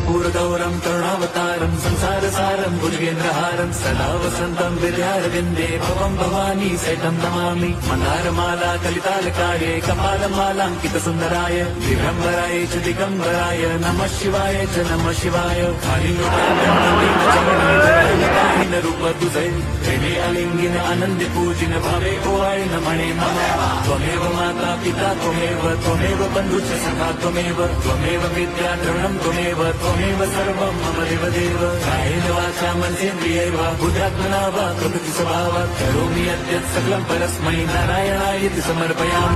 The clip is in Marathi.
कर्पूरगौरं करुणावतारं संसारसारं भुजगेन्द्रहारं सदा वसन्तं विद्यारविन्दे भवं भवानी सहितं नमामि। मन्दारमाला कलितालकाये कपालमालाङ्कितसुन्दराय दिगम्बराय च दिगम्बराय नमः शिवाय च नमः शिवाय। कालीन रूप तुझे प्रेमे अलिंगिन आनंदे पूजिन भावे ओवाय न म्हणे मम। त्वमेव माता पिता त्वमेव बन्धुश्च सखा त्वमेव विद्या द्रवणं त्वमेव सर्वं मम देवदेव। कायेन वाचा मनसेन्द्रियैर्व बुद्ध्यात्मना वा प्रकृति स्वभावात् करोमि यद्यत् सकलं परस्मै नारायणाय इति समर्पयामि।